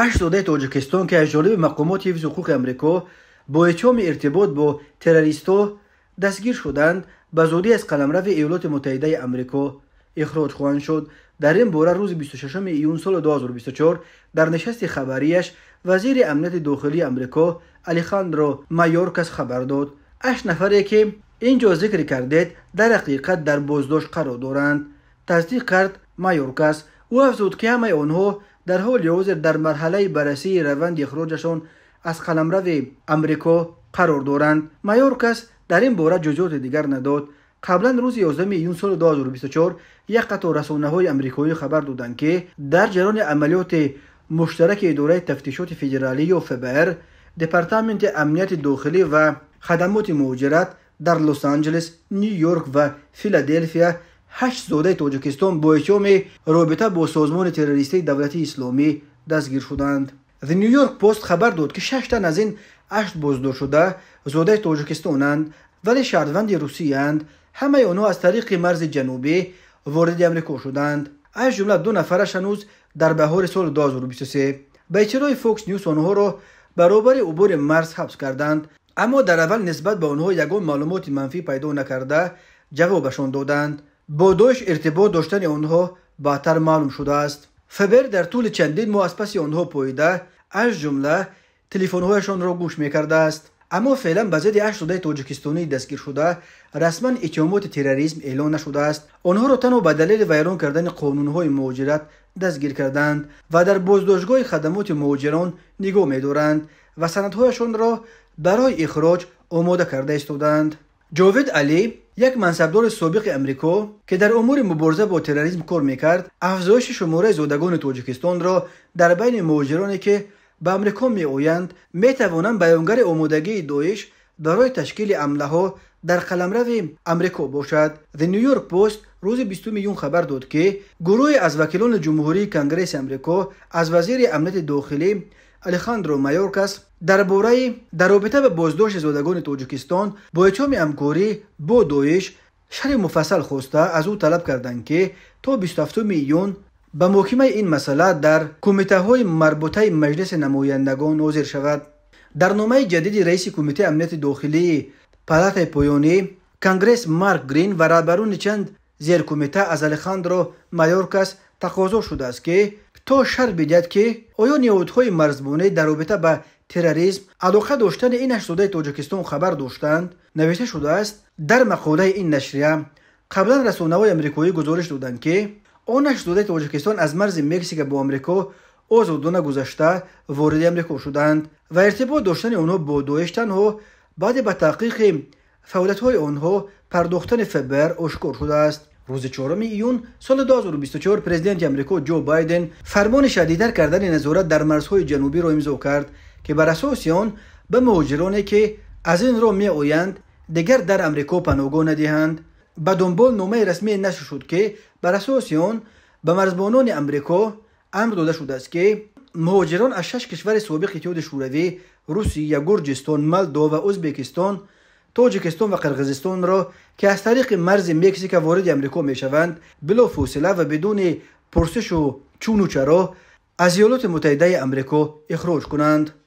زاده تاجیکستان که از جانب مقامات حفظ حقوق امریکا با اتهام ارتباط با تروریست‌ها دستگیر شدند به زودی از قلمرو ایالات متحده امریکا اخراج خواهند شد. در این باره روز 26 ایون سال 2024 در نشست خبریش وزیر امنیت داخلی امریکا الیخاندرو مایورکاس خبر داد 8 نفری که اینجا ذکر کردید در حقیقت در بازداشت قرار دارند. تصدیق کرد مایورکاس. او افزود که همه آنها در حال حاضر در مرحله بررسی روند اخراجشان از قلمرو امریکا قرار دارند. مایورکاس در این باره جزئیات دیگر نداد. قبلا روز 11 ایون سال 2024 یک قطار رسانه‌های امریکایی خبر دادند که در جریان عملیات مشترک اداره تفتیشات فدرالی و فبر، دپارتمنت امنیت داخلی و خدمات مهاجرت در لس آنجلس، نیویورک و فیلادلفیا 8 زاده تاجیکستان با اتهام رابطه با سازمان تروریستی دولت اسلامی دستگیر شدند. The New York Post خبر داد که 6 تن از این 8 بازداشت شده زاده تاجیکستانند ولی شهروند روسی اند. همه آنها از طریق مرز جنوبی وارد امریکا شدند. از جمله 2 نفرش هنوز در بهار سال 2023 به اطلاع فوکس نیوز آنها را برابر عبور مرز حبس کردند، اما در اول نسبت به آنها یگان معلومات منفی پیدا نکرده جوابشان دادند. با داعش ارتباط داشتن آنها بعدتر معلوم شده است. فبر در طول چندین ماه از پس آنها پاییده از جمله تلفن‌هایشان را گوش می‌کرده است. اما فعلا به ضد 8 زاده تاجیکستانی دستگیر شده رسما اتهامات تروریسم اعلان نشده است. آنها را تنها به دلیل ویران کردن قانون‌های مهاجرت دستگیر کردند و در بازداشتگاه خدمات مهاجران نگاه می‌دارند و سندهایشان را برای اخراج آماده کرده ایستادند. جاوید علی، یک منصبدار سابق امریکا که در امور مبارزه با تروریسم کار می‌کرد، افزایش شماره زادگان تاجیکستان را در بین مهاجرانی که به امریکا می‌آیند می‌توانند بیانگر آمادگی داعش برای تشکیل حمله‌ها در قلمرو امریکا باشد. The New York Post روز 20 میلیون خبر داد که گروهی از وکیلان جمهوری کنگره امریکا از وزیر امنیت داخلی الیخاندرو مایورکاس در رابطه با بازداشت زادگان تاجیکستان با اتهام همکاری با داعش شرح مفصل خواسته از او طلب کردند که تا 27 میلیون به محاکمه این مسئله در کمیته‌های مربوطه مجلس نمایندگان حاضر شود. در نامه جدید رئیس کمیته امنیت داخلی پالاتای پایانی کنگرس مارک گرین و رهبران چند زیر کمیته از الیخاندرو مایورکاس تقاضا شده است که تا شرح بدهد که آیا نهادهای مرزبانی در رابطه با تروریسم علاقه داشتن این 8 زاده تاجیکستان خبر داشتند. نوشته شده است در مقاله این نشریه قبلا رسانه‌های آمریکایی گزارش دادند که آن 8 زاده تاجیکستان از مرز مکزیک با آمریکا آزادانه گذشته وارد آمریکا شدند و ارتباط داشتن آنها با داعش تنها بعد به تحقیق فعالیت‌های آنها پرداختن فبر آشکار شده است. روز 4 ایون سال 2024 پرزیدنت آمریکا جو بایدن فرمان شدیدتر کردن نظارت در مرزهای جنوبی را امضا کرد که بر اساس آن به مهاجرانی که از این راه می‌آیند دیگر در آمریکا پناهگاه ندهند. به دنبال نامه رسمی نشر شد که بر اساس آن به مرزبانان آمریکا امر داده شده است که مهاجران از 6 کشور سابق اتحاد شوروی، روسیه، گرجستان، مولداوا و ازبکستان، تاجیکستان و قرقیزستان را که از طریق مرز مکزیک وارد آمریکا میشوند بلافاصله و بدون پرسش و چون و چرا از ایالات متحده آمریکا اخراج کنند.